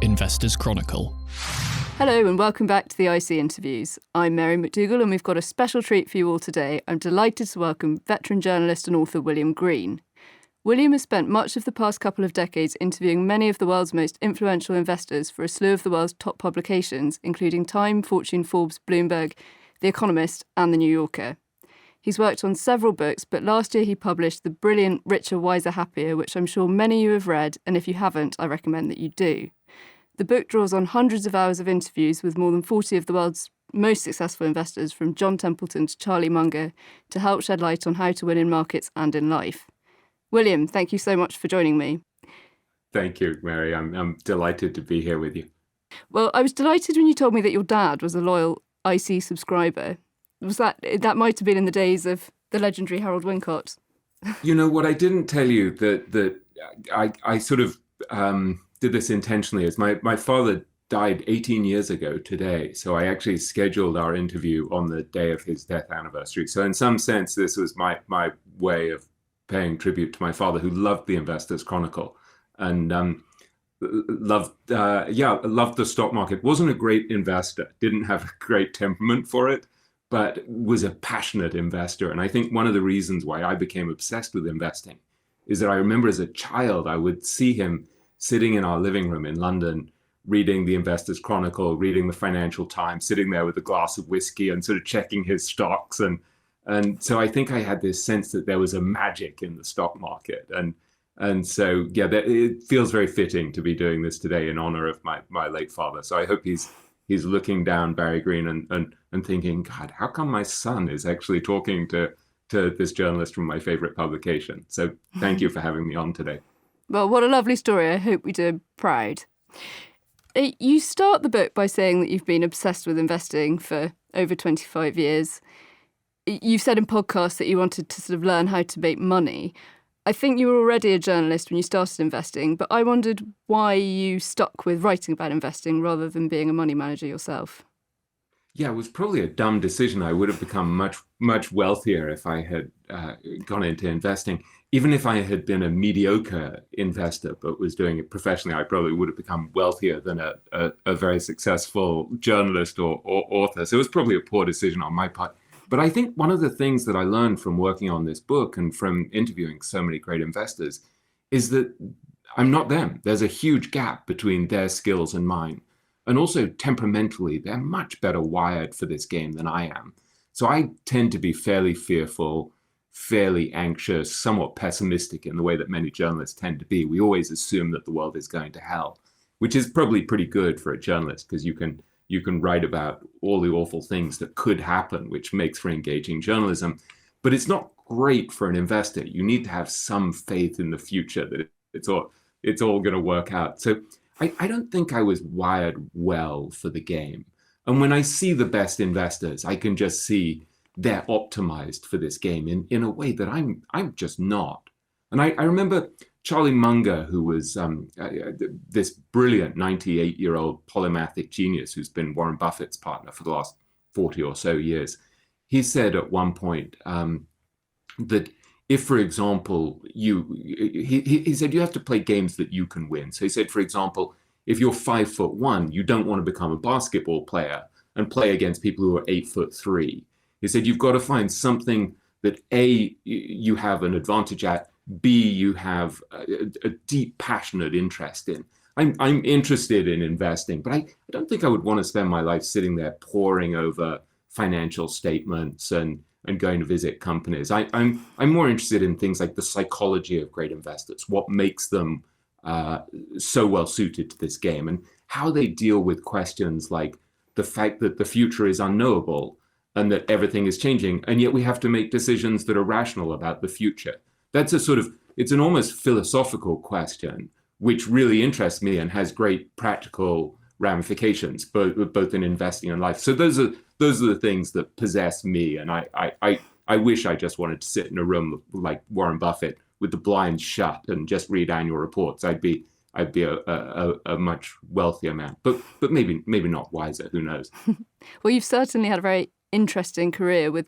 Investors Chronicle. Hello and welcome back to the IC Interviews. I'm Mary McDougall and we've got a special treat for you all today. I'm delighted to welcome veteran journalist and author William Green. William has spent much of the past couple of decades interviewing many of the world's most influential investors for a slew of the world's top publications, including Time, Fortune, Forbes, Bloomberg, The Economist and The New Yorker. He's worked on several books, but last year he published the brilliant Richer, Wiser, Happier, which I'm sure many of you have read, and if you haven't, I recommend that you do. The book draws on hundreds of hours of interviews with more than 40 of the world's most successful investors, from John Templeton to Charlie Munger, to help shed light on how to win in markets and in life. William, thank you so much for joining me. Thank you, Mary. I'm delighted to be here with you. Well, I was delighted when you told me that your dad was a loyal IC subscriber. Was that might have been in the days of the legendary Harold Wincott? You know, what I didn't tell you that I sort of did this intentionally is my father died 18 years ago today. So I actually scheduled our interview on the day of his death anniversary. So in some sense, this was my way of paying tribute to my father, who loved the Investors Chronicle and loved the stock market. Wasn't a great investor, didn't have a great temperament for it, but was a passionate investor. And I think one of the reasons why I became obsessed with investing is that I remember as a child, I would see him sitting in our living room in London, reading the Investors Chronicle, reading the Financial Times, sitting there with a glass of whiskey and sort of checking his stocks. And so I think I had this sense that there was a magic in the stock market. And so, yeah, it feels very fitting to be doing this today in honor of my late father. So I hope he's looking down Barry Green and thinking, God, how come my son is actually talking to this journalist from my favorite publication? So thank you for having me on today. Well, what a lovely story. I hope we do him proud. You start the book by saying that you've been obsessed with investing for over 25 years. You've said in podcasts that you wanted to sort of learn how to make money. I think you were already a journalist when you started investing, but I wondered why you stuck with writing about investing rather than being a money manager yourself. Yeah, it was probably a dumb decision. I would have become much wealthier if I had gone into investing. Even if I had been a mediocre investor but was doing it professionally, I probably would have become wealthier than a very successful journalist or author. So it was probably a poor decision on my part. But I think one of the things that I learned from working on this book and from interviewing so many great investors is that I'm not them. There's a huge gap between their skills and mine. And also temperamentally, they're much better wired for this game than I am. So I tend to be fairly fearful, fairly anxious, somewhat pessimistic in the way that many journalists tend to be. We always assume that the world is going to hell, which is probably pretty good for a journalist because you can write about all the awful things that could happen, which makes for engaging journalism. But it's not great for an investor. You need to have some faith in the future that it's all going to work out. So I don't think I was wired well for the game. And when I see the best investors, I can just see they're optimized for this game in a way that I'm just not. And I remember Charlie Munger, who was this brilliant 98-year-old polymathic genius who's been Warren Buffett's partner for the last 40 or so years. He said at one point that if, for example, he said you have to play games that you can win. So he said, for example, if you're 5'1", you don't want to become a basketball player and play against people who are 8'3". He said you've got to find something that A, you have an advantage at, B, you have a deep, passionate interest in. I'm interested in investing, but I don't think I would want to spend my life sitting there poring over financial statements and going to visit companies. I'm more interested in things like the psychology of great investors, what makes them so well suited to this game, and how they deal with questions like the fact that the future is unknowable and that everything is changing, and yet we have to make decisions that are rational about the future. That's it's an almost philosophical question, which really interests me and has great practical ramifications, both in investing and life. So those are the things that possess me. And I wish I just wanted to sit in a room like Warren Buffett with the blinds shut and just read annual reports. I'd be a much wealthier man, but maybe not wiser. Who knows? Well, you've certainly had a very interesting career with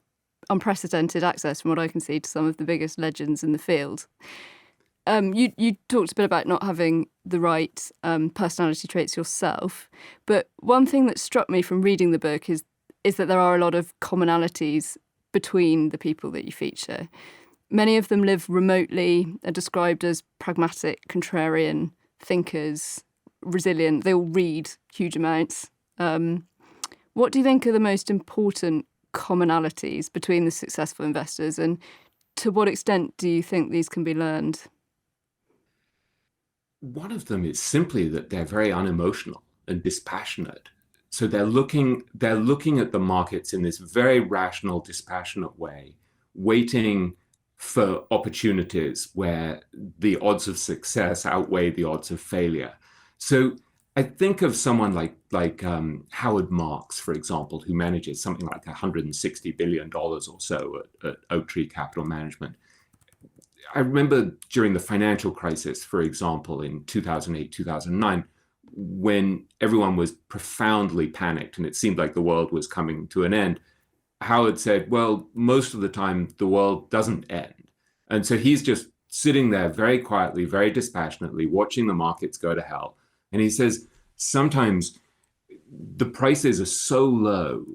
unprecedented access, from what I can see, to some of the biggest legends in the field. You talked a bit about not having the right personality traits yourself, but one thing that struck me from reading the book is that there are a lot of commonalities between the people that you feature. Many of them live remotely, are described as pragmatic, contrarian thinkers, resilient. They all read huge amounts. What do you think are the most important commonalities between the successful investors, and to what extent do you think these can be learned? One of them is simply that they're very unemotional and dispassionate. So they're looking at the markets in this very rational, dispassionate way, waiting for opportunities where the odds of success outweigh the odds of failure. So I think of someone like Howard Marks, for example, who manages something like $160 billion or so at Oaktree Capital Management. I remember during the financial crisis, for example, in 2008, 2009, when everyone was profoundly panicked and it seemed like the world was coming to an end, Howard said, well, most of the time the world doesn't end. And so he's just sitting there very quietly, very dispassionately, watching the markets go to hell. And he says, sometimes the prices are so low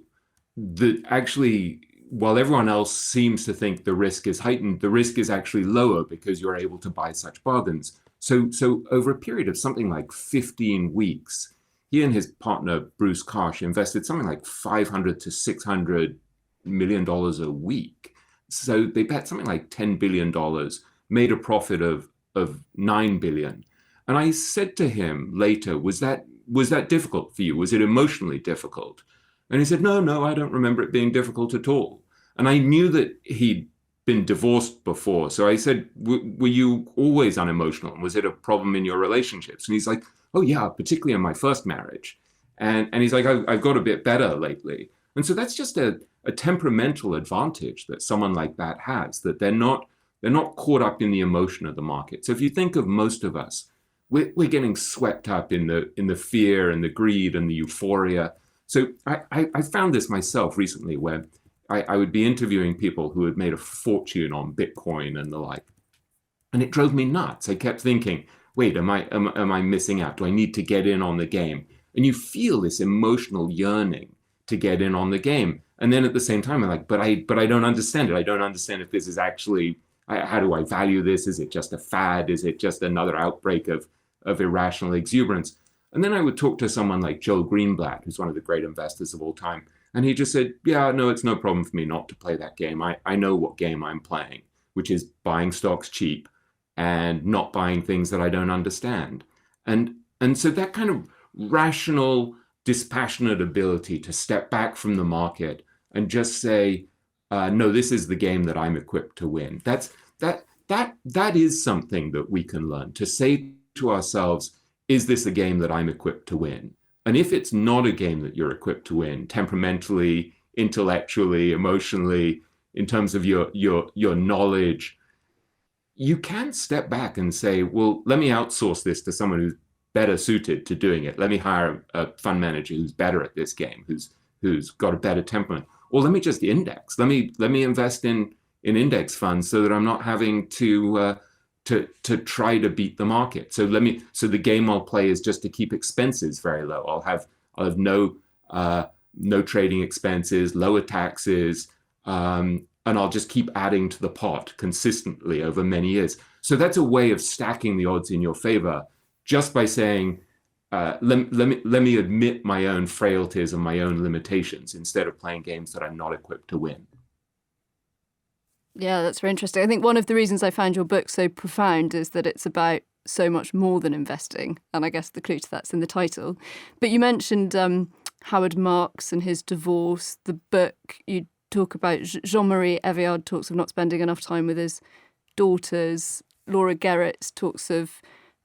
that actually, while everyone else seems to think the risk is heightened, the risk is actually lower because you're able to buy such bargains. So over a period of something like 15 weeks, he and his partner, Bruce Karsh, invested something like $500 to $600 million a week. So they bet something like $10 billion, made a profit of $9 billion. And I said to him later, was that difficult for you? Was it emotionally difficult? And he said, no, I don't remember it being difficult at all. And I knew that he'd been divorced before. So I said, were you always unemotional? And was it a problem in your relationships? And he's like, oh yeah, particularly in my first marriage. And he's like, I've got a bit better lately. And so that's just a temperamental advantage that someone like that has, that they're not caught up in the emotion of the market. So if you think of most of us, we're getting swept up in the fear and the greed and the euphoria. So I found this myself recently, where I would be interviewing people who had made a fortune on Bitcoin and the like, and it drove me nuts. I kept thinking, wait, am I missing out? Do I need to get in on the game? And you feel this emotional yearning to get in on the game, and then at the same time, I'm like, but I don't understand it. I don't understand if this is actually, how do I value this? Is it just a fad? Is it just another outbreak of irrational exuberance? And then I would talk to someone like Joel Greenblatt, who's one of the great investors of all time. And he just said, yeah, no, it's no problem for me not to play that game. I know what game I'm playing, which is buying stocks cheap and not buying things that I don't understand. And so that kind of rational, dispassionate ability to step back from the market and just say, no, this is the game that I'm equipped to win. That is something that we can learn, to say to ourselves, is this a game that I'm equipped to win? And if it's not a game that you're equipped to win, temperamentally, intellectually, emotionally, in terms of your knowledge, you can step back and say, well, let me outsource this to someone who's better suited to doing it. Let me hire a fund manager who's better at this game, who's got a better temperament. Or let me just index. Let me invest in index funds so that I'm not having to try to beat the market. So the game I'll play is just to keep expenses very low. I'll have no trading expenses, lower taxes, and I'll just keep adding to the pot consistently over many years. So that's a way of stacking the odds in your favor, just by saying, let me admit my own frailties and my own limitations instead of playing games that I'm not equipped to win. Yeah, that's very interesting. I think one of the reasons I found your book so profound is that it's about so much more than investing. And I guess the clue to that's in the title. But you mentioned Howard Marks and his divorce. The book, you talk about Jean-Marie Eviard talks of not spending enough time with his daughters. Laura Gerrits talks of,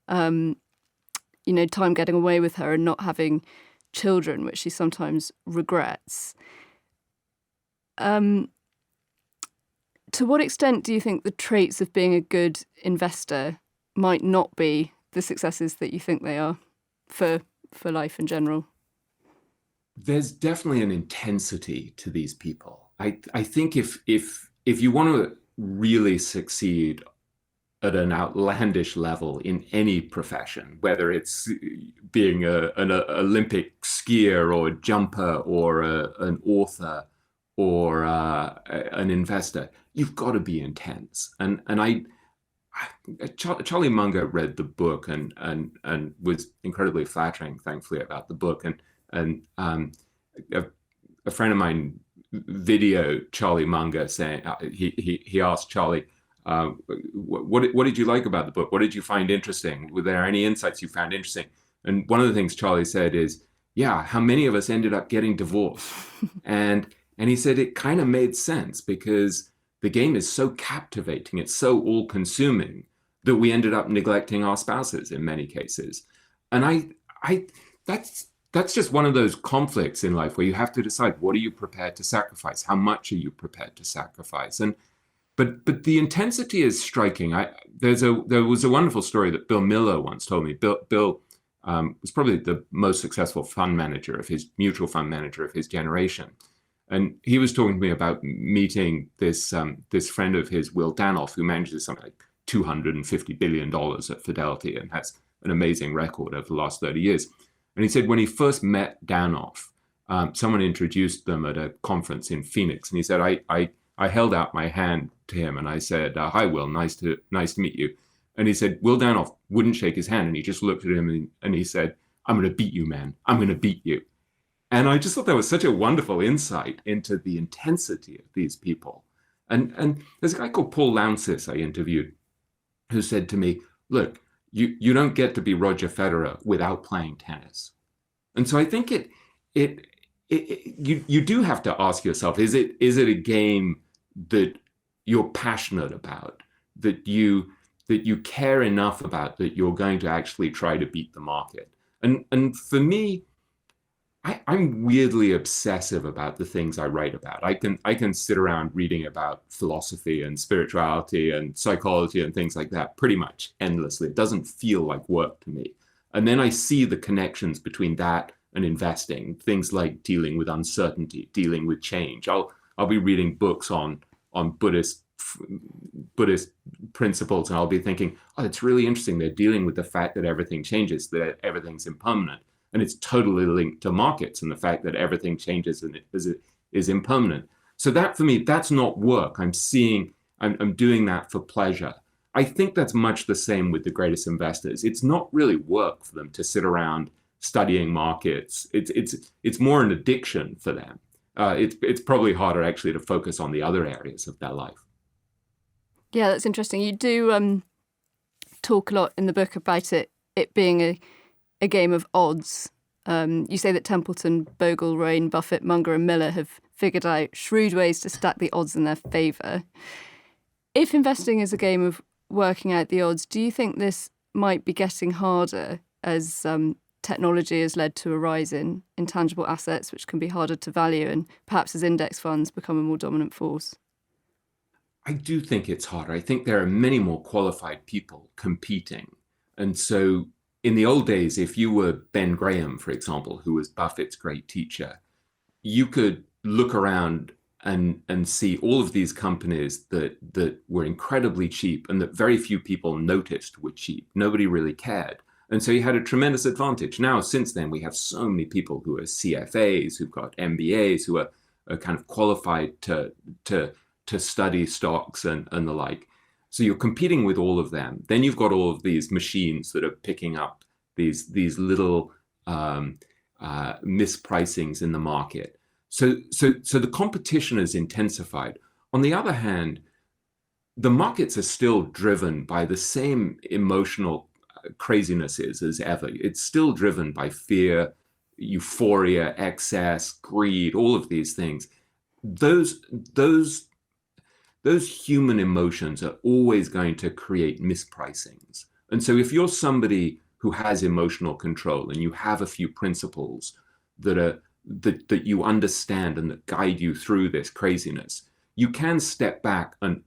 time getting away with her and not having children, which she sometimes regrets. To what extent do you think the traits of being a good investor might not be the successes that you think they are for life in general? There's definitely an intensity to these people. I think if you want to really succeed at an outlandish level in any profession, whether it's being an Olympic skier or a jumper or an author or an investor. You've got to be intense. Charlie Munger read the book and was incredibly flattering, thankfully, about the book. And a friend of mine videoed Charlie Munger saying he asked Charlie, what did you like about the book? What did you find interesting? Were there any insights you found interesting? And one of the things Charlie said is, yeah, how many of us ended up getting divorced? and he said it kind of made sense because the game is so captivating, it's so all-consuming that we ended up neglecting our spouses in many cases. And that's just one of those conflicts in life where you have to decide, what are you prepared to sacrifice? How much are you prepared to sacrifice? But the intensity is striking. There was a wonderful story that Bill Miller once told me. Bill was probably the most successful mutual fund manager of his generation. And he was talking to me about meeting this friend of his, Will Danoff, who manages something like $250 billion at Fidelity and has an amazing record over the last 30 years. And he said when he first met Danoff, someone introduced them at a conference in Phoenix. And he said, I held out my hand to him and I said, hi, Will, nice to meet you. And he said, Will Danoff wouldn't shake his hand. And he just looked at him and he said, I'm going to beat you, man. I'm going to beat you. And I just thought that was such a wonderful insight into the intensity of these people. And there's a guy called Paul Lountzis I interviewed who said to me, look, you don't get to be Roger Federer without playing tennis. And so I think you do have to ask yourself, is it a game that you're passionate about, that you care enough about, that you're going to actually try to beat the market? And for me, I'm weirdly obsessive about the things I write about. I can sit around reading about philosophy and spirituality and psychology and things like that pretty much endlessly. It doesn't feel like work to me. And then I see the connections between that and investing, things like dealing with uncertainty, dealing with change. I'll be reading books on Buddhist principles, and I'll be thinking, oh, it's really interesting. They're dealing with the fact that everything changes, that everything's impermanent. And it's totally linked to markets and the fact that everything changes and is impermanent. So that, for me, that's not work. I'm doing that for pleasure. I think that's much the same with the greatest investors. It's not really work for them to sit around studying markets. It's more an addiction for them. It's probably harder actually to focus on the other areas of their life. Yeah, that's interesting. You do talk a lot in the book about it being a game of odds. You say that Templeton, Bogle, Rain, Buffett, Munger and Miller have figured out shrewd ways to stack the odds in their favour. If investing is a game of working out the odds, do you think this might be getting harder as technology has led to a rise in intangible assets, which can be harder to value, and perhaps as index funds become a more dominant force? I do think it's harder. I think there are many more qualified people competing. And so in the old days, if you were Ben Graham, for example, who was Buffett's great teacher, you could look around and see all of these companies that were incredibly cheap and that very few people noticed were cheap. Nobody really cared. And so you had a tremendous advantage. Now, since then, we have so many people who are CFAs, who've got MBAs, who are kind of qualified to study stocks and the like. So you're competing with all of them. Then you've got all of these machines that are picking up these little mispricings in the market. So the competition is intensified. On the other hand, the markets are still driven by the same emotional crazinesses as ever. It's still driven by fear, euphoria, excess, greed, all of these things. Those human emotions are always going to create mispricings. And so if you're somebody who has emotional control and you have a few principles that you understand and that guide you through this craziness, you can step back and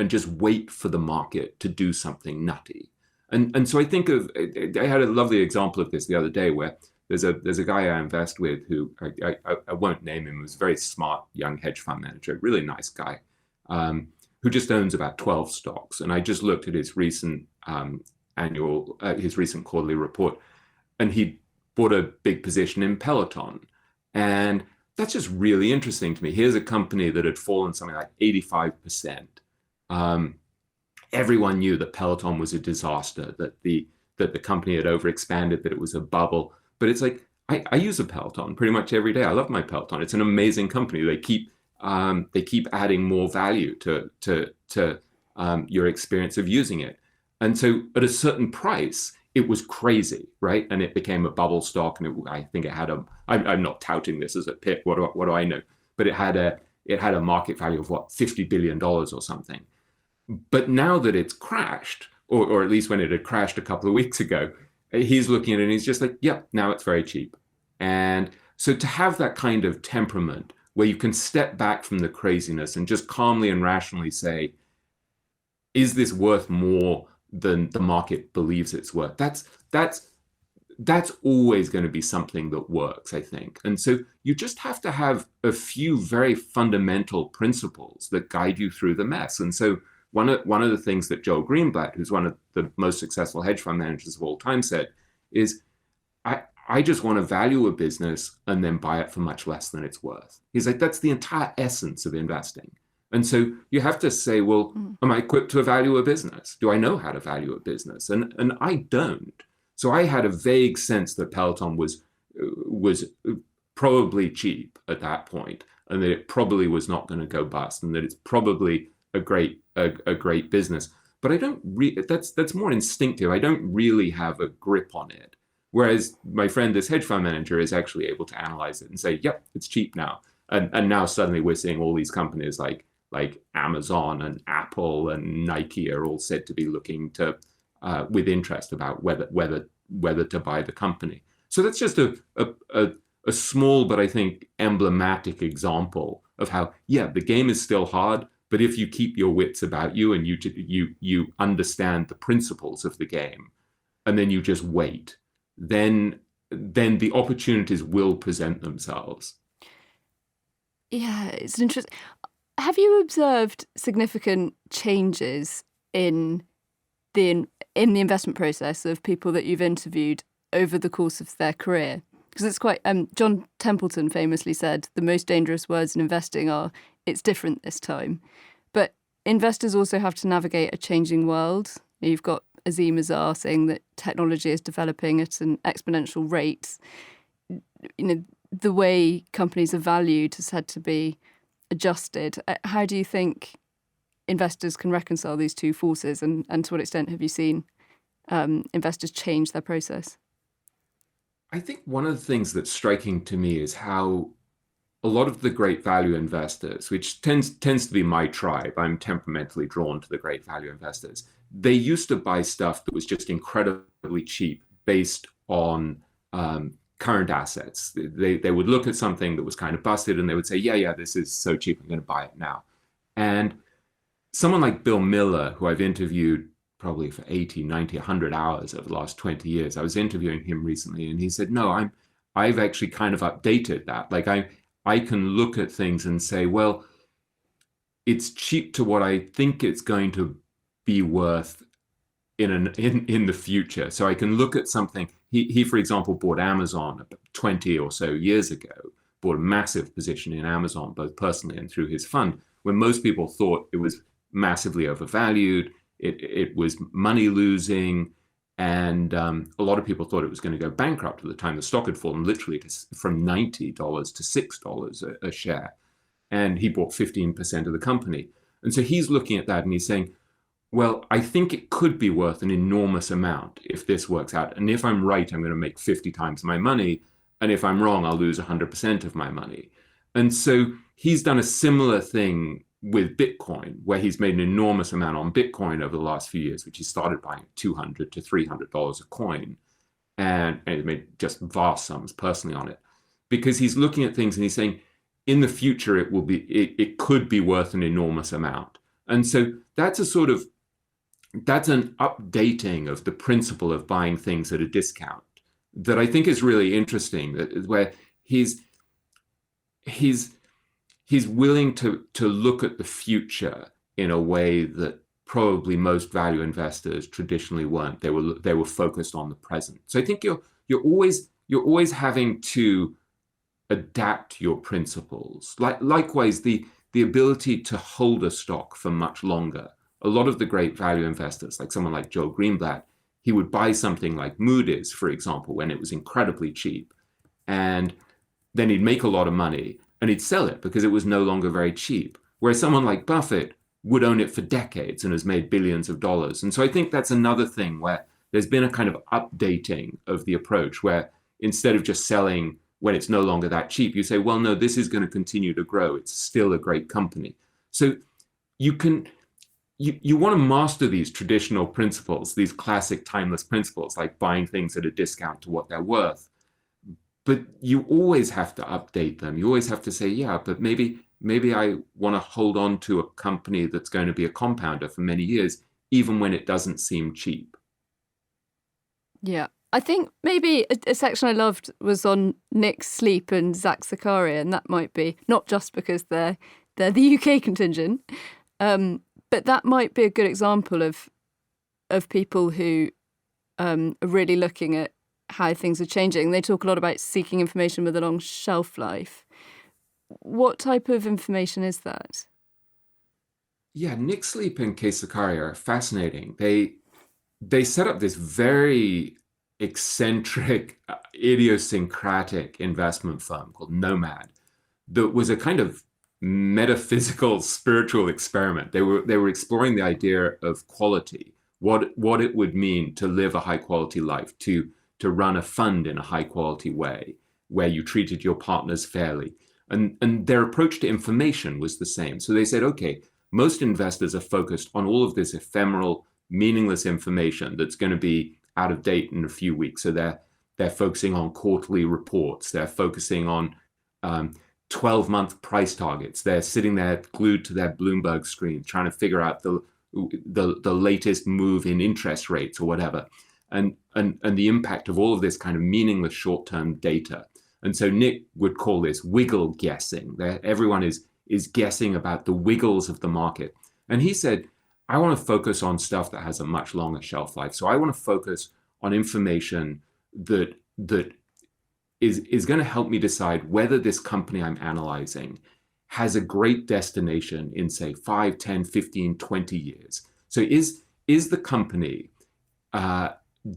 just wait for the market to do something nutty. And so I think I had a lovely example of this the other day where there's a guy I invest with who I won't name him, was a very smart young hedge fund manager, really nice guy, who just owns about 12 stocks. And I just looked at his recent his recent quarterly report, and he bought a big position in Peloton. And that's just really interesting to me. Here's a company that had fallen something like 85%. Everyone knew that Peloton was a disaster, that the company had overexpanded, that it was a bubble. But it's like, I use a Peloton pretty much every day. I love my Peloton. It's an amazing company. They keep adding more value to your experience of using it. And so at a certain price, it was crazy, right? And it became a bubble stock. And I think it had I'm not touting this as a pick. What do I know? But it had a market value of what, $50 billion or something. But now that it's crashed, or at least when it had crashed a couple of weeks ago, he's looking at it and he's just like, yep, now it's very cheap. And so to have that kind of temperament where you can step back from the craziness and just calmly and rationally say, is this worth more than the market believes it's worth? That's always going to be something that works, I think. And so you just have to have a few very fundamental principles that guide you through the mess. And so one of the things that Joel Greenblatt, who's one of the most successful hedge fund managers of all time, said is, I just want to value a business and then buy it for much less than it's worth. He's like, that's the entire essence of investing. And so you have to say, well, am I equipped to value a business? Do I know how to value a business? And I don't. So I had a vague sense that Peloton was probably cheap at that point, and that it probably was not going to go bust, and that it's probably a great business. But I don't that's more instinctive. I don't really have a grip on it. Whereas my friend, this hedge fund manager, is actually able to analyze it and say, yep, it's cheap now. And now suddenly we're seeing all these companies like Amazon and Apple and Nike are all said to be looking to with interest about whether to buy the company. So that's just a small but I think emblematic example of how, yeah, the game is still hard, but if you keep your wits about you and you understand the principles of the game, and then you just wait, then the opportunities will present themselves. Yeah, it's interesting. Have you observed significant changes in the investment process of people that you've interviewed over the course of their career? Because it's quite, John Templeton famously said, the most dangerous words in investing are, it's different this time. But investors also have to navigate a changing world. You've got Azim Azhar saying that technology is developing at an exponential rate. The way companies are valued has had to be adjusted. How do you think investors can reconcile these two forces, and to what extent have you seen investors change their process? I think one of the things that's striking to me is how a lot of the great value investors, which tends to be my tribe, I'm temperamentally drawn to the great value investors, they used to buy stuff that was just incredibly cheap based on current assets. They would look at something that was kind of busted and they would say, yeah, this is so cheap, I'm going to buy it now. And someone like Bill Miller, who I've interviewed probably for 80, 90, 100 hours over the last 20 years, I was interviewing him recently and he said, no, I've actually kind of updated that. Like I can look at things and say, well, it's cheap to what I think it's going to be worth in the future. So I can look at something. He for example, bought Amazon 20 or so years ago, bought a massive position in Amazon, both personally and through his fund, when most people thought it was massively overvalued, it was money losing, and a lot of people thought it was going to go bankrupt at the time. The stock had fallen literally from $90 to $6 a share, and he bought 15% of the company. And so he's looking at that and he's saying, well, I think it could be worth an enormous amount if this works out. And if I'm right, I'm going to make 50 times my money. And if I'm wrong, I'll lose 100% of my money. And so he's done a similar thing with Bitcoin, where he's made an enormous amount on Bitcoin over the last few years, which he started buying at $200 to $300 a coin. And he made just vast sums personally on it, because he's looking at things and he's saying, in the future, it could be worth an enormous amount. And so that's an updating of the principle of buying things at a discount that I think is really interesting, where he's willing to look at the future in a way that probably most value investors traditionally weren't. They were focused on the present. So I think you're always having to adapt your principles. Likewise, the ability to hold a stock for much longer. A lot of the great value investors, like someone like Joe Greenblatt, he would buy something like Moody's, for example, when it was incredibly cheap, and then he'd make a lot of money and he'd sell it because it was no longer very cheap. Whereas someone like Buffett would own it for decades and has made billions of dollars. And so I think that's another thing where there's been a kind of updating of the approach where instead of just selling when it's no longer that cheap, you say, well, no, this is going to continue to grow. It's still a great company. So you want to master these traditional principles, these classic timeless principles, like buying things at a discount to what they're worth. But you always have to update them. You always have to say, yeah, but maybe I want to hold on to a company that's going to be a compounder for many years, even when it doesn't seem cheap. Yeah. I think maybe a section I loved was on Nick Sleep and Zach Zakaria, and that might be not just because they're the UK contingent, but that might be a good example of people who are really looking at how things are changing. They talk a lot about seeking information with a long shelf life. What type of information is that? Yeah, Nick Sleep and Kay Zakaria are fascinating. They set up this very eccentric, idiosyncratic investment firm called Nomad that was a kind of metaphysical, spiritual experiment. They were exploring the idea of quality, what it would mean to live a high quality life, to run a fund in a high quality way, where you treated your partners fairly. And their approach to information was the same. So they said, okay, most investors are focused on all of this ephemeral, meaningless information that's going to be out of date in a few weeks. So they're focusing on quarterly reports. They're focusing on 12-month price targets. They're sitting there glued to their Bloomberg screen, trying to figure out the latest move in interest rates or whatever, and the impact of all of this kind of meaningless short-term data. And so Nick would call this wiggle guessing. Everyone is guessing about the wiggles of the market. And he said, I want to focus on stuff that has a much longer shelf life. So I want to focus on information that is going to help me decide whether this company I'm analyzing has a great destination in, say, 5, 10, 15, 20 years. So is the company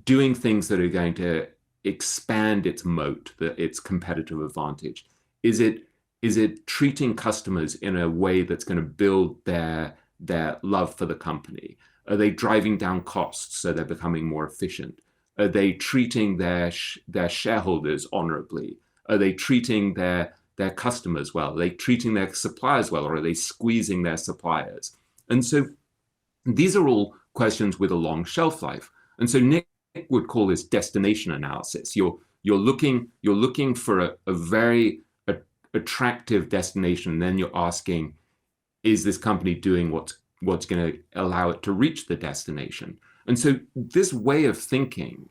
doing things that are going to expand its moat, its competitive advantage? Is it treating customers in a way that's going to build their love for the company? Are they driving down costs so they're becoming more efficient? Are they treating their shareholders honorably? Are they treating their customers well? Are they treating their suppliers well, or are they squeezing their suppliers? And so these are all questions with a long shelf life. And so Nick would call this destination analysis. You're looking for a very attractive destination, and then you're asking, is this company doing what's going to allow it to reach the destination? And so this way of thinking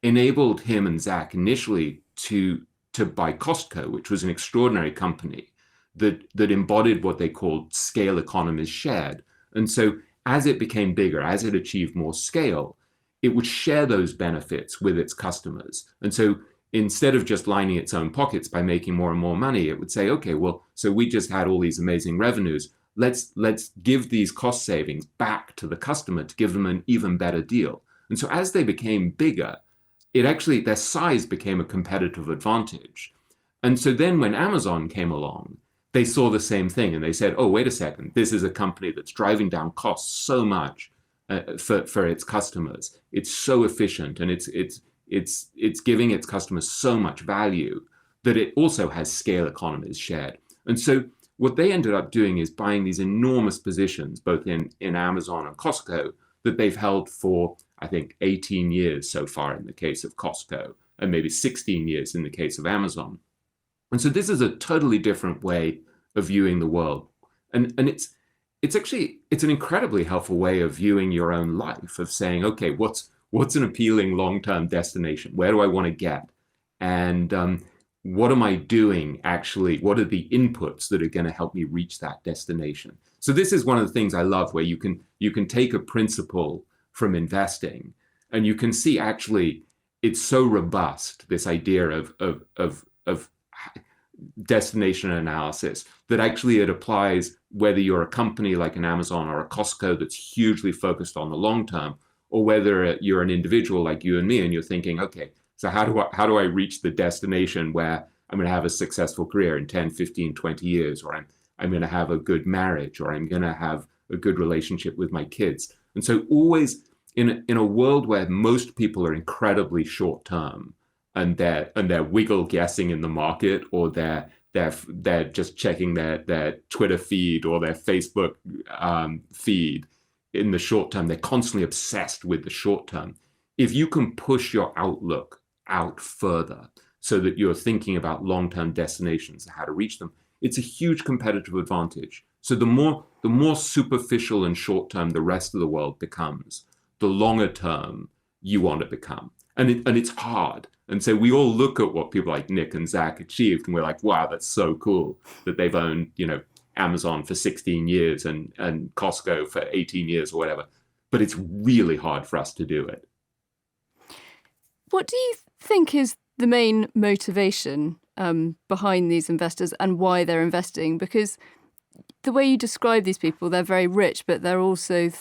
enabled him and Zach initially to buy Costco, which was an extraordinary company that embodied what they called scale economies shared. And so as it became bigger, as it achieved more scale, it would share those benefits with its customers. And so instead of just lining its own pockets by making more and more money, it would say, okay, well, so we just had all these amazing revenues. Let's give these cost savings back to the customer to give them an even better deal. And so as they became bigger, their size became a competitive advantage. And so then when Amazon came along, they saw the same thing and they said, oh, wait a second, this is a company that's driving down costs so much for its customers. It's so efficient, and it's giving its customers so much value that it also has scale economies shared. And so what they ended up doing is buying these enormous positions, both in Amazon and Costco, that they've held for, I think, 18 years so far in the case of Costco, and maybe 16 years in the case of Amazon. And so this is a totally different way of viewing the world. And it's an incredibly helpful way of viewing your own life, of saying, okay, what's an appealing long-term destination? Where do I want to get? And what am I doing actually? What are the inputs that are going to help me reach that destination? So this is one of the things I love, where you can take a principle from investing, and you can see actually it's so robust, this idea of destination analysis, that actually it applies whether you're a company like an Amazon or a Costco that's hugely focused on the long term, or whether you're an individual like you and me and you're thinking, okay, so how do I reach the destination where I'm going to have a successful career in 10, 15, 20 years, or I'm going to have a good marriage, or I'm going to have a good relationship with my kids. And so always in a world where most people are incredibly short term, and they're wiggle guessing in the market, or they're just checking their Twitter feed or their Facebook feed in the short term. They're constantly obsessed with the short term. If you can push your outlook out further so that you're thinking about long-term destinations and how to reach them, it's a huge competitive advantage. So the more superficial and short-term the rest of the world becomes, the longer term you want to become. And it's hard. And so we all look at what people like Nick and Zach achieved, and we're like, wow, that's so cool that they've owned, Amazon for 16 years and Costco for 18 years or whatever. But it's really hard for us to do it. What do you think is the main motivation behind these investors and why they're investing? Because the way you describe these people, they're very rich, but they're also,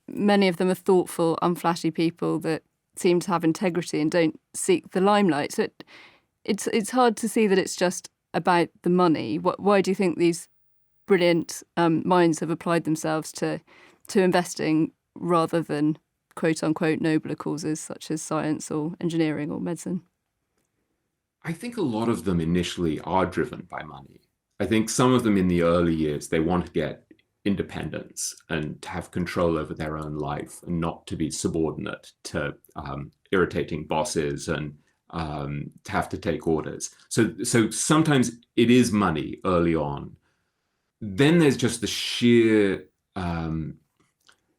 many of them are thoughtful, unflashy people that seem to have integrity and don't seek the limelight. So it's hard to see that it's just about the money. Why do you think these brilliant minds have applied themselves to investing rather than quote unquote nobler causes such as science or engineering or medicine? I think a lot of them initially are driven by money. I think some of them in the early years, they want to get independence and to have control over their own life and not to be subordinate to irritating bosses and to have to take orders. So sometimes it is money early on. Then there's just the sheer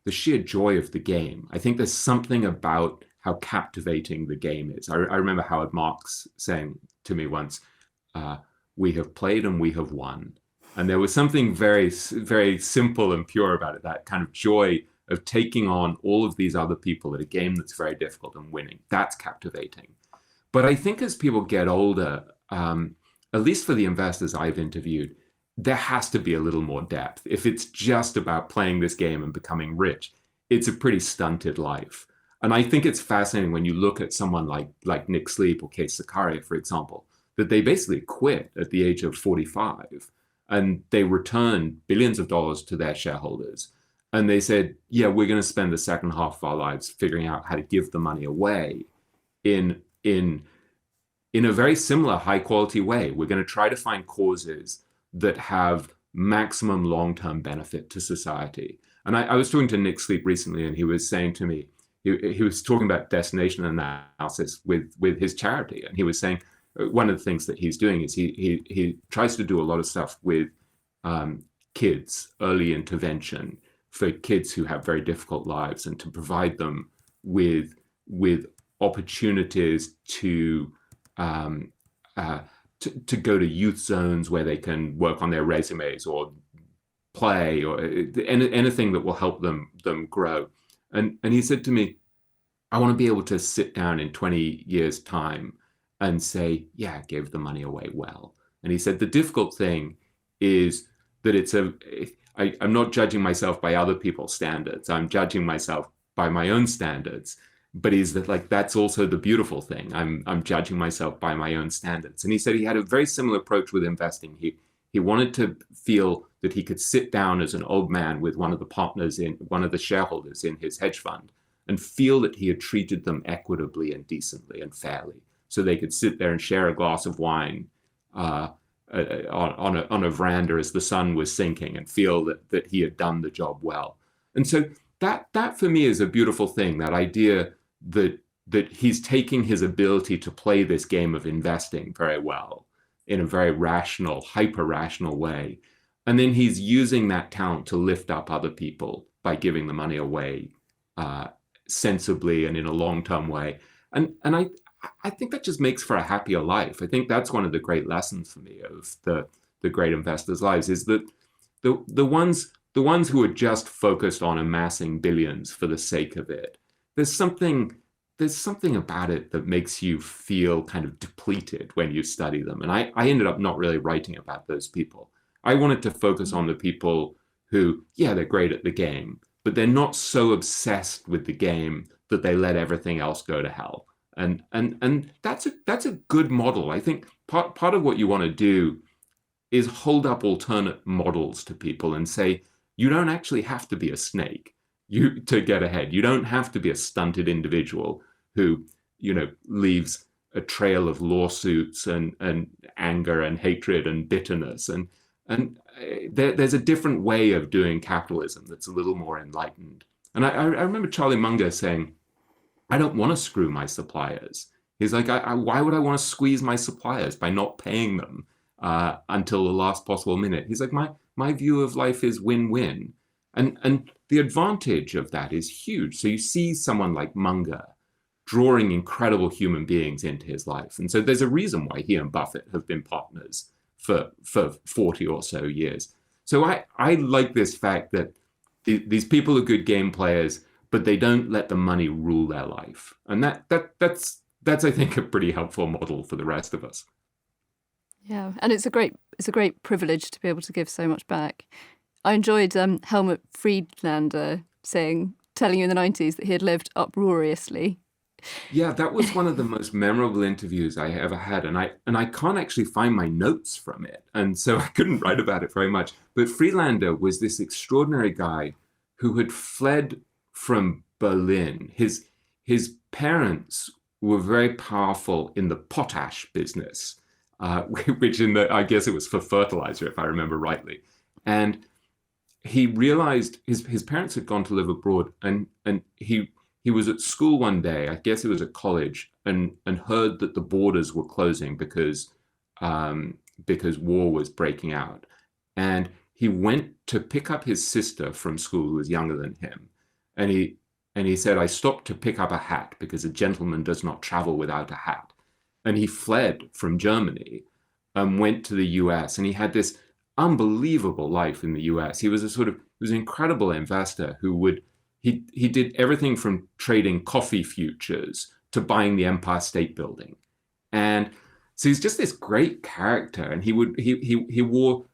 joy of the game. I think there's something about how captivating the game is. I remember Howard Marks saying to me once, we have played and we have won. And there was something very, very simple and pure about it, that kind of joy of taking on all of these other people at a game that's very difficult and winning. That's captivating. But I think as people get older, at least for the investors I've interviewed, there has to be a little more depth. If it's just about playing this game and becoming rich, it's a pretty stunted life. And I think it's fascinating when you look at someone like Nick Sleep or Kate Sakaria, for example, that they basically quit at the age of 45 and they returned billions of dollars to their shareholders. And they said, yeah, we're going to spend the second half of our lives figuring out how to give the money away in a very similar high quality way. We're going to try to find causes that have maximum long-term benefit to society. And I was talking to Nick Sleep recently, and he was saying to me, he was talking about destination analysis with his charity. And he was saying one of the things that he's doing is he tries to do a lot of stuff with kids, early intervention for kids who have very difficult lives, and to provide them with opportunities to go to youth zones where they can work on their resumes or play or anything that will help them grow. And he said to me, I want to be able to sit down in 20 years' time and say, yeah, I gave the money away well. And he said, the difficult thing is that I'm not judging myself by other people's standards. I'm judging myself by my own standards. But is that that's also the beautiful thing. I'm judging myself by my own standards. And he said he had a very similar approach with investing. He wanted to feel that he could sit down as an old man with one of the shareholders in his hedge fund and feel that he had treated them equitably and decently and fairly. So they could sit there and share a glass of wine on a veranda as the sun was sinking and feel that he had done the job well. And so that for me is a beautiful thing, that idea that he's taking his ability to play this game of investing very well in a very rational, hyper-rational way. And then he's using that talent to lift up other people by giving the money away sensibly and in a long-term way. And I think that just makes for a happier life. I think that's one of the great lessons for me of the great investors' lives is that the ones who are just focused on amassing billions for the sake of it, there's something there's something about it that makes you feel kind of depleted when you study them. And I ended up not really writing about those people. I wanted to focus on the people who, yeah, they're great at the game, but they're not so obsessed with the game that they let everything else go to hell. And that's a good model. I think part of what you want to do is hold up alternate models to people and say, you don't actually have to be a snake to get ahead. You don't have to be a stunted individual who, leaves a trail of lawsuits and anger and hatred and bitterness. And there's a different way of doing capitalism that's a little more enlightened. And I remember Charlie Munger saying, I don't want to screw my suppliers. He's like, why would I want to squeeze my suppliers by not paying them until the last possible minute? He's like, my view of life is win-win. And the advantage of that is huge. So you see someone like Munger drawing incredible human beings into his life. And so there's a reason why he and Buffett have been partners for 40 or so years. So I like this fact that these people are good game players, but they don't let the money rule their life. And that's I think a pretty helpful model for the rest of us. Yeah, and it's a great privilege to be able to give so much back. I enjoyed Helmut Friedlander telling you in the 90s that he had lived uproariously. Yeah, that was one of the most memorable interviews I ever had, and I can't actually find my notes from it, and so I couldn't write about it very much. But Friedlander was this extraordinary guy who had fled from Berlin. His parents were very powerful in the potash business, which I guess it was for fertilizer, if I remember rightly. And he realized his parents had gone to live abroad, and he was at school one day, I guess it was at college, and heard that the borders were closing because war was breaking out. And he went to pick up his sister from school, who was younger than him. And he said, I stopped to pick up a hat because a gentleman does not travel without a hat. And he fled from Germany and went to the US. And he had this unbelievable life in the US. He was an incredible investor he did everything from trading coffee futures to buying the Empire State Building. And so he's just this great character. And he wore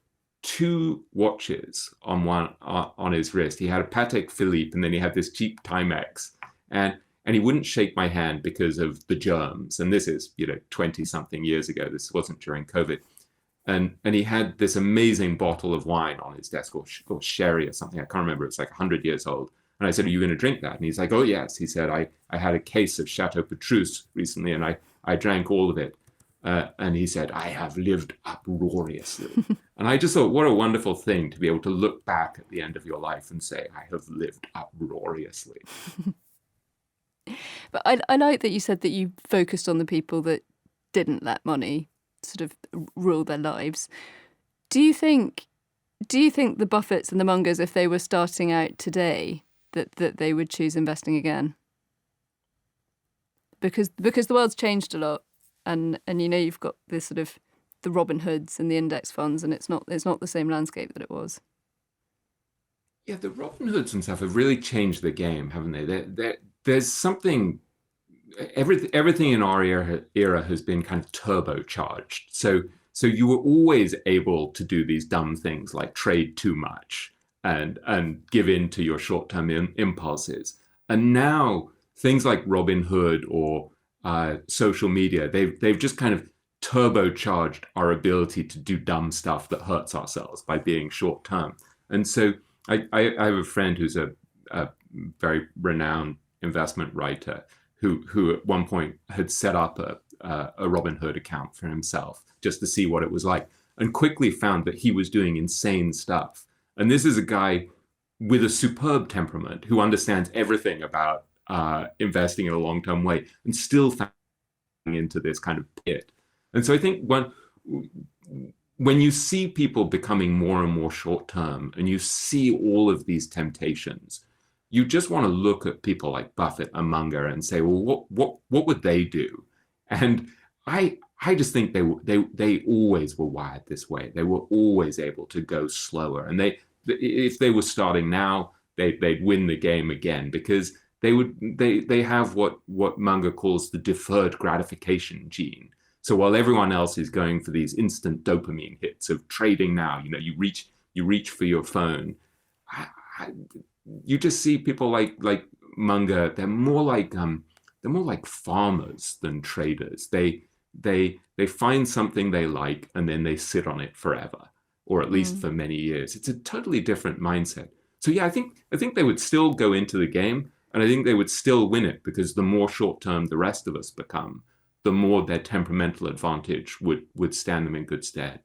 two watches on his wrist. He had a Patek Philippe, and then he had this cheap Timex. And he wouldn't shake my hand because of the germs. And this is, 20 something years ago. This wasn't during COVID. And he had this amazing bottle of wine on his desk, or sherry or something. I can't remember. It's like 100 years old. And I said, are you going to drink that? And he's like, oh, yes. He said, I had a case of Chateau Petrus recently, and I drank all of it. And he said, I have lived uproariously. And I just thought, what a wonderful thing to be able to look back at the end of your life and say, I have lived uproariously. But I like that you said that you focused on the people that didn't let money sort of rule their lives. Do you think the Buffetts and the Mungers, if they were starting out today, that they would choose investing again? Because the world's changed a lot, and you've got this sort of the Robin Hoods and the index funds, and it's not the same landscape that it was. Yeah, the Robin Hoods and stuff have really changed the game, haven't they? There's something. Everything in our era has been kind of turbocharged. So you were always able to do these dumb things like trade too much and give in to your short-term impulses. And now things like Robinhood or social media, they've just kind of turbocharged our ability to do dumb stuff that hurts ourselves by being short-term. And so I have a friend who's a very renowned investment writer who at one point had set up a Robinhood account for himself just to see what it was like, and quickly found that he was doing insane stuff. And this is a guy with a superb temperament who understands everything about investing in a long-term way, and still falling into this kind of pit. And so I think when you see people becoming more and more short-term, and you see all of these temptations, you just want to look at people like Buffett and Munger and say, well, what would they do And I just think they always were wired this way. They were always able to go slower, and if they were starting now, they'd win the game again, because they have what Munger calls the deferred gratification gene. So while everyone else is going for these instant dopamine hits of trading now, you reach for your phone. I, you just see people like Munger. They're more like farmers than traders. They find something they like, and then they sit on it forever, or at least for many years. It's a totally different mindset. So yeah, I think they would still go into the game, and I think they would still win it, because the more short term the rest of us become, the more their temperamental advantage would stand them in good stead.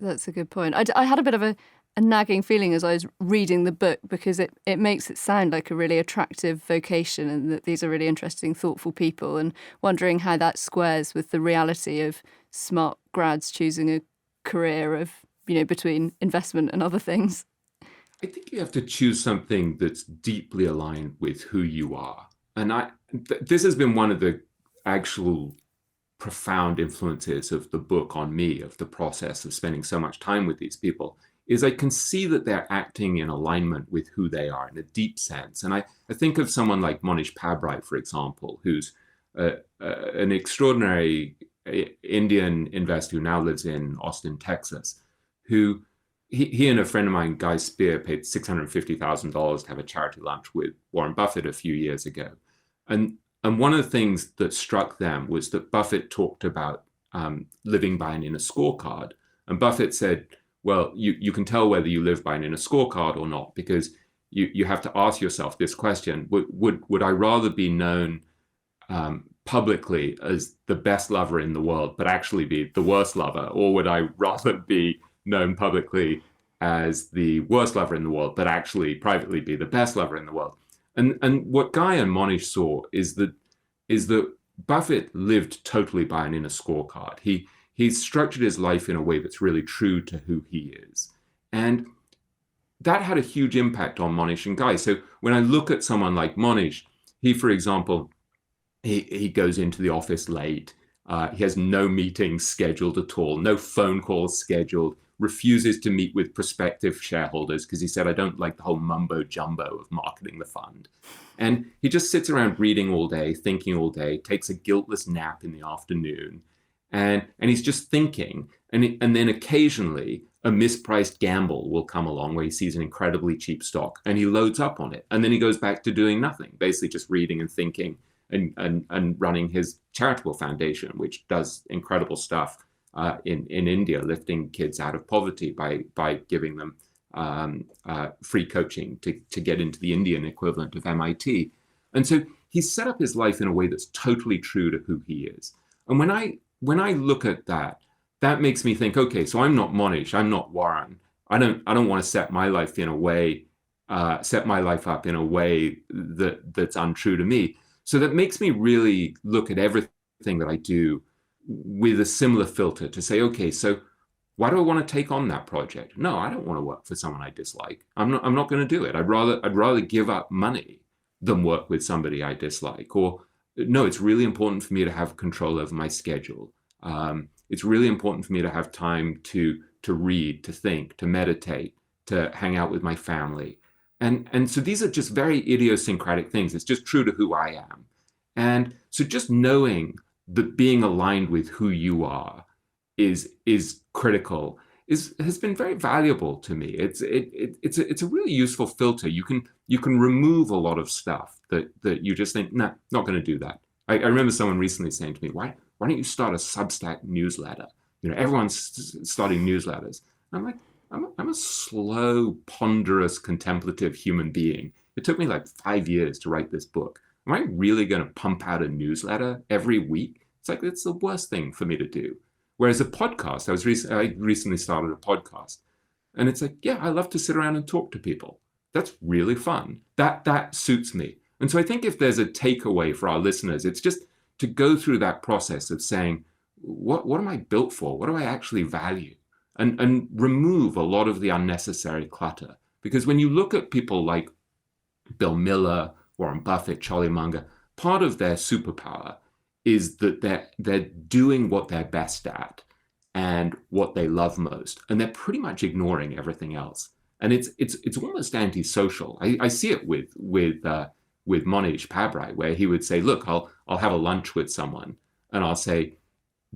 That's a good point. I had a bit of a nagging feeling as I was reading the book, because it makes it sound like a really attractive vocation, and that these are really interesting, thoughtful people, and wondering how that squares with the reality of smart grads choosing a career of, between investment and other things. I think you have to choose something that's deeply aligned with who you are. And this has been one of the actual profound influences of the book on me, of the process of spending so much time with these people, is I can see that they're acting in alignment with who they are in a deep sense. And I think of someone like Monish Pabrai, for example, who's an extraordinary Indian investor who now lives in Austin, Texas, who he and a friend of mine, Guy Spear, paid $650,000 to have a charity lunch with Warren Buffett a few years ago. And one of the things that struck them was that Buffett talked about living by an inner scorecard. And Buffett said, well, you can tell whether you live by an inner scorecard or not, because you have to ask yourself this question: would I rather be known publicly as the best lover in the world, but actually be the worst lover, or would I rather be known publicly as the worst lover in the world, but actually privately be the best lover in the world? And what Guy and Monish saw is that Buffett lived totally by an inner scorecard. He's structured his life in a way that's really true to who he is. And that had a huge impact on Monish and Guy. So when I look at someone like Monish, he, for example, he goes into the office late. He has no meetings scheduled at all, no phone calls scheduled, refuses to meet with prospective shareholders because he said, I don't like the whole mumbo jumbo of marketing the fund. And he just sits around reading all day, thinking all day, takes a guiltless nap in the afternoon. And he's just thinking. And then occasionally a mispriced gamble will come along where he sees an incredibly cheap stock and he loads up on it. And then he goes back to doing nothing, basically just reading and thinking and running his charitable foundation, which does incredible stuff in India, lifting kids out of poverty by giving them free coaching to get into the Indian equivalent of MIT. And so he's set up his life in a way that's totally true to who he is. And when I look at that, that makes me think, okay, so I'm not Monish, I'm not Warren. I don't want to set my life in a way, set my life up in a way that's untrue to me. So that makes me really look at everything that I do with a similar filter to say, okay, so why do I want to take on that project? No, I don't want to work for someone I dislike. I'm not going to do it. I'd rather give up money than work with somebody I dislike. Or no, it's really important for me to have control over my schedule. It's really important for me to have time to read, to think, to meditate, to hang out with my family. And so these are just very idiosyncratic things. It's just true to who I am. And so just knowing that being aligned with who you are is critical has been very valuable to me. It's a really useful filter. You can remove a lot of stuff that you just think, nah, not going to do that. I remember someone recently saying to me, why don't you start a Substack newsletter? Everyone's starting newsletters. I'm like, I'm a slow, ponderous, contemplative human being. It took me like 5 years to write this book. Am I really going to pump out a newsletter every week? It's the worst thing for me to do. Whereas a podcast, I recently started a podcast, and it's like, yeah, I love to sit around and talk to people. That's really fun. That suits me. And so I think if there's a takeaway for our listeners, it's just to go through that process of saying, what am I built for? What do I actually value? And remove a lot of the unnecessary clutter. Because when you look at people like Bill Miller, Warren Buffett, Charlie Munger, part of their superpower is that they're doing what they're best at and what they love most, and they're pretty much ignoring everything else. And it's almost antisocial. I see it with Monish Pabrai, where he would say, "Look, I'll have a lunch with someone, and I'll say,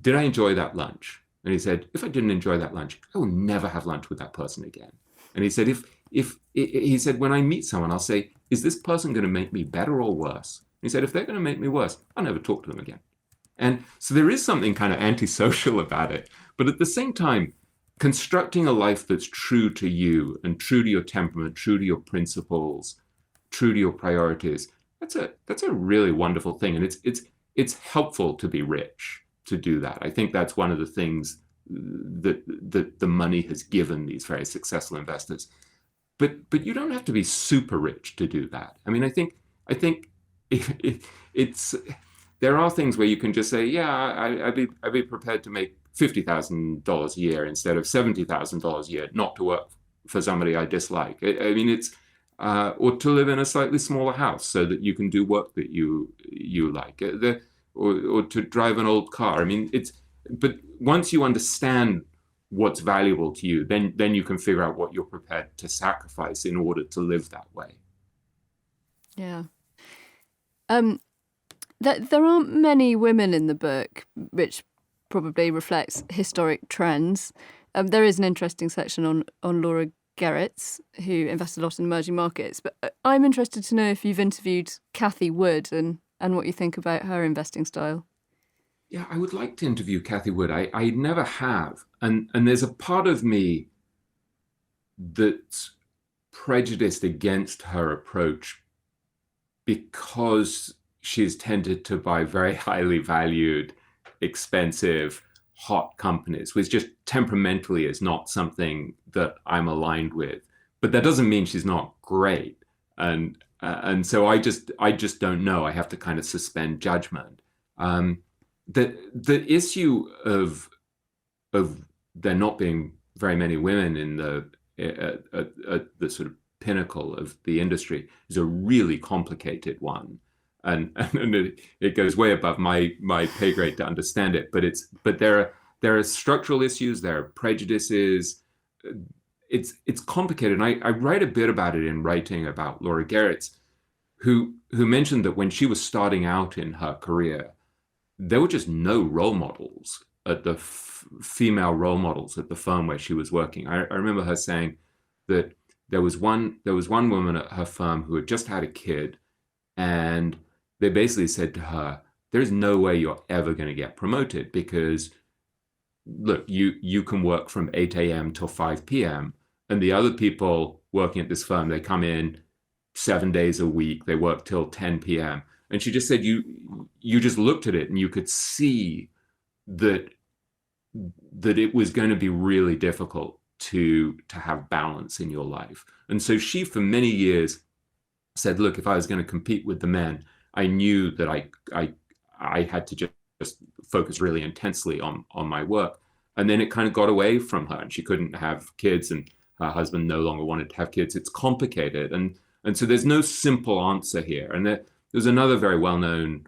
'Did I enjoy that lunch?' And he said, 'If I didn't enjoy that lunch, I will never have lunch with that person again.' And he said, if he said, when I meet someone, I'll say, 'Is this person going to make me better or worse?' He said, 'If they're going to make me worse, I'll never talk to them again.' And so there is something kind of antisocial about it. But at the same time, constructing a life that's true to you and true to your temperament, true to your principles, true to your priorities, that's a really wonderful thing. And it's helpful to be rich to do that. I think that's one of the things that the money has given these very successful investors. But you don't have to be super rich to do that. I mean, I think it's there are things where you can just say, yeah, I'd be prepared to make $50,000 a year instead of $70,000 a year, not to work for somebody I dislike. I mean, it's or to live in a slightly smaller house so that you can do work that you like, or to drive an old car. I mean, but once you understand what's valuable to you, then you can figure out what you're prepared to sacrifice in order to live that way. Yeah. There aren't many women in the book, which probably reflects historic trends. There is an interesting section on Laura Geritz, who invests a lot in emerging markets. But I'm interested to know if you've interviewed Cathy Wood and what you think about her investing style. Yeah, I would like to interview Cathy Wood. I never have. And there's a part of me that's prejudiced against her approach because she's tended to buy very highly valued, expensive, hot companies, which just temperamentally is not something that I'm aligned with. But that doesn't mean she's not great. And so I just don't know. I have to kind of suspend judgment. The issue of there not being very many women in the sort of pinnacle of the industry is a really complicated one, and it goes way above my pay grade to understand it. But there are structural issues, there are prejudices. It's complicated. And I write a bit about it in writing about Laura Geritz, who mentioned that when she was starting out in her career, there were just no role models at the female role models at the firm where she was working. I remember her saying that there was one woman at her firm who had just had a kid, and they basically said to her, "There's no way you're ever going to get promoted because, look, you can work from 8 a.m. till 5 p.m. and the other people working at this firm, they come in 7 days a week, they work till 10 p.m." And she just said, you just looked at it and you could see that it was going to be really difficult to have balance in your life. And so she, for many years, said, look, if I was going to compete with the men, I knew that I had to just focus really intensely on my work. And then it kind of got away from her, and she couldn't have kids, and her husband no longer wanted to have kids. It's complicated. And so there's no simple answer here. And there's another very well-known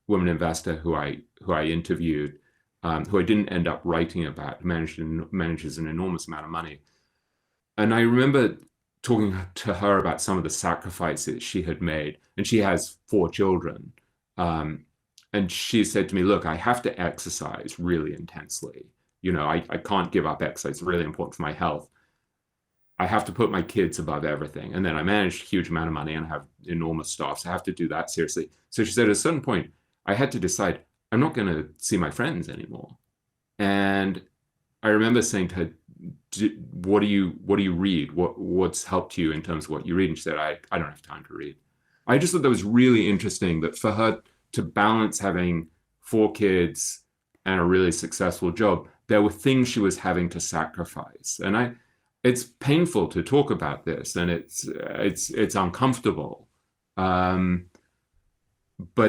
woman investor who I interviewed, who I didn't end up writing about, who manages an enormous amount of money. And I remember talking to her about some of the sacrifices she had made, and she has 4 children. And she said to me, look, I have to exercise really intensely. You know, I can't give up exercise. It's really important for my health. I have to put my kids above everything. And then I manage a huge amount of money and have enormous staff. So I have to do that seriously. So she said at a certain point, I had to decide, I'm not going to see my friends anymore. And I remember saying to her, what do you read? What's helped you in terms of what you read? And she said, I don't have time to read. I just thought that was really interesting, that for her to balance having 4 kids and a really successful job, there were things she was having to sacrifice. And it's painful to talk about this, and it's uncomfortable, but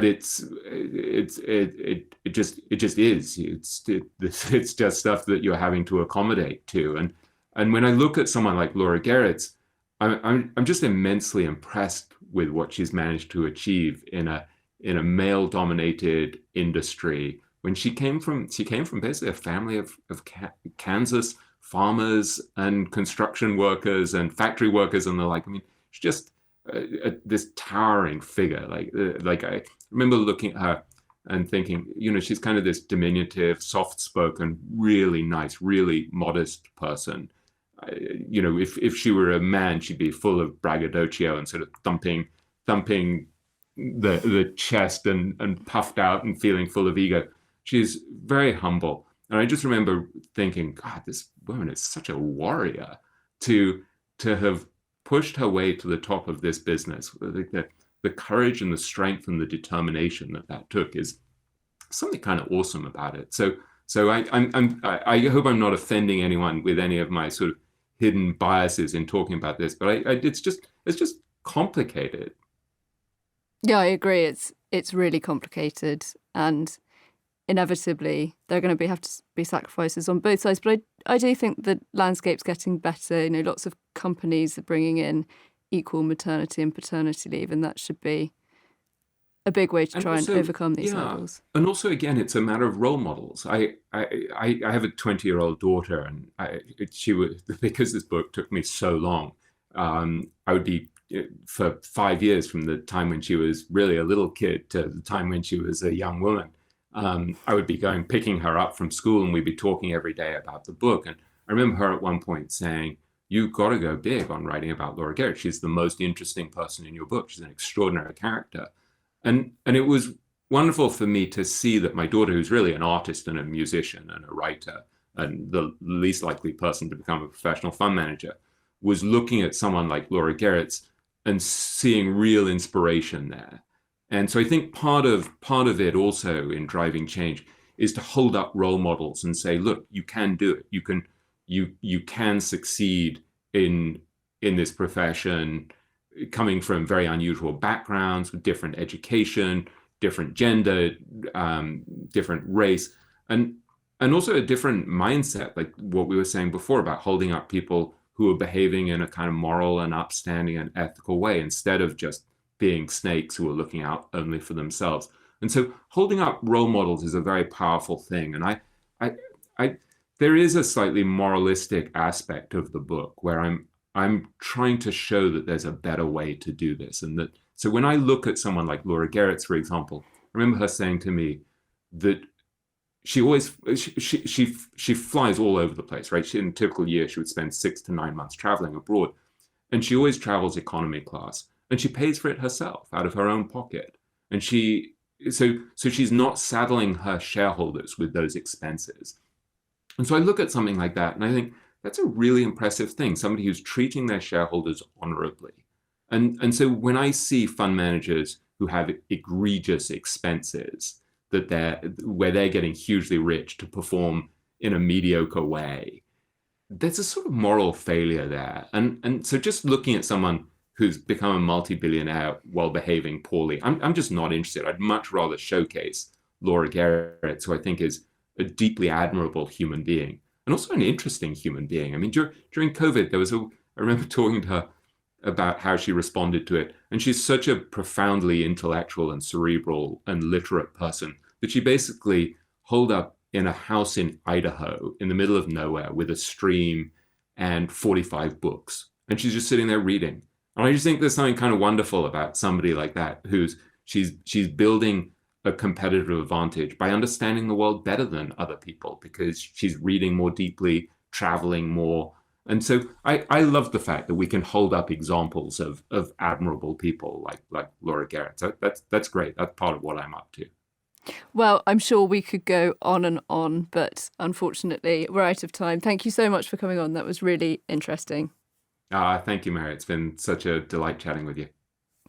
it just is. It's just stuff that you're having to accommodate to. And when I look at someone like Laura Geritz, I'm just immensely impressed with what she's managed to achieve in in a male-dominated industry. When she came from basically a family of Kansas farmers and construction workers and factory workers and the like. I mean, she's just this towering figure. Like I remember looking at her and thinking, she's kind of this diminutive, soft-spoken, really nice, really modest person. If she were a man, she'd be full of braggadocio and sort of thumping the chest and puffed out and feeling full of ego. She's very humble. And I just remember thinking, God, this woman is such a warrior to have pushed her way to the top of this business. The courage and the strength and the determination that took is something kind of awesome about it. So I hope I'm not offending anyone with any of my sort of hidden biases in talking about this, but it's just complicated. Yeah, I agree. It's really complicated, and inevitably there are going to have to be sacrifices on both sides. But I do think the landscape's getting better. Lots of companies are bringing in equal maternity and paternity leave, and that should be a big way to try and overcome these hurdles. And also, again, it's a matter of role models. I have a 20-year-old daughter, and she was, because this book took me so long, I would be, for 5 years, from the time when she was really a little kid to the time when she was a young woman, I would be picking her up from school, and we'd be talking every day about the book. And I remember her at one point saying, "You've got to go big on writing about Laura Garrett. She's the most interesting person in your book. She's an extraordinary character." And it was wonderful for me to see that my daughter, who's really an artist and a musician and a writer, and the least likely person to become a professional fund manager, was looking at someone like Laura Garrett's and seeing real inspiration there. And so I think part of it also in driving change is to hold up role models and say, look, you can do it. You can succeed in this profession, coming from very unusual backgrounds, with different education, different gender, different race, and also a different mindset, like what we were saying before about holding up people who are behaving in a kind of moral and upstanding and ethical way, instead of just being snakes who are looking out only for themselves. And so holding up role models is a very powerful thing. And I there is a slightly moralistic aspect of the book where I'm trying to show that there's a better way to do this. And that, so when I look at someone like Laura Garrett, for example, I remember her saying to me that she flies all over the place, right? In a typical year, she would spend 6 to 9 months traveling abroad. And she always travels economy class. And she pays for it herself out of her own pocket. And so she's not saddling her shareholders with those expenses. And so I look at something like that and I think, that's a really impressive thing, somebody who's treating their shareholders honorably. And so when I see fund managers who have egregious expenses, where they're getting hugely rich to perform in a mediocre way, there's a sort of moral failure there. And so just looking at someone who's become a multi-billionaire while behaving poorly, I'm just not interested. I'd much rather showcase Laura Garrett, who I think is a deeply admirable human being. And also an interesting human being. I mean, during COVID, I remember talking to her about how she responded to it. And she's such a profoundly intellectual and cerebral and literate person that she basically holed up in a house in Idaho in the middle of nowhere with a stream and 45 books. And she's just sitting there reading. And I just think there's something kind of wonderful about somebody like that, she's building a competitive advantage by understanding the world better than other people because she's reading more deeply, traveling more. And so I love the fact that we can hold up examples of admirable people like Laura Garrett. So that's great. That's part of what I'm up to. Well, I'm sure we could go on and on, but unfortunately we're out of time. Thank you so much for coming on. That was really interesting. Thank you, Mary. It's been such a delight chatting with you.